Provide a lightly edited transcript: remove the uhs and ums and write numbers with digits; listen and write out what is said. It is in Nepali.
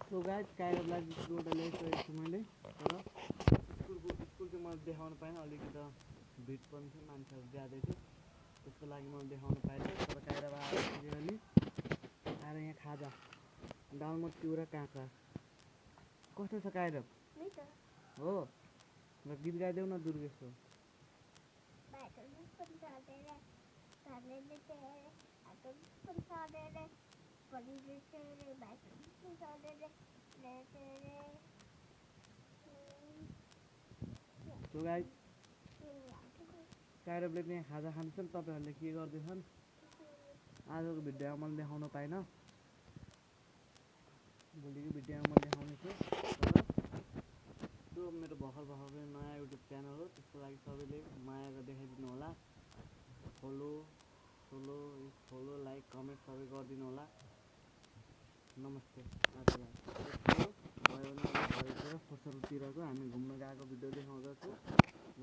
सो गाइस काइरोलाई एउटा ल्याइसकेको छु मैले तर स्कुल चाहिँ मैले देखाउन पाइनँ अलिकति त भिड पनि थियो मान्छेहरू ज्यादै थियो त्यसको लागि मैले देखाउन पाइनँ तर काइरोमा आएर यहाँ खाजा दालमा चिउरा काँक्रा कस्तो छ काइरो हो र गीत गाइदेऊ न दुर्गेशको सो गाइस काइरोले त्यहाँ खाजा खान्छन् तपाईँहरूले के गर्दैछन् आजको भिडियोमा मैले देखाउन पाइनँ भोलिको भिडियोमा म देखाउनेछु त्यो मेरो भर्खरको नयाँ युट्युब च्यानल हो त्यसको लागि सबैले माया देखाइदिनु होला फलो लाइक कमेन्ट सबै गरिदिनु होला नमस्ते आजलाई भयो भने घरतिर फोसलतिरको हामी घुम्न गएको भिडियो देखाउँदछु ल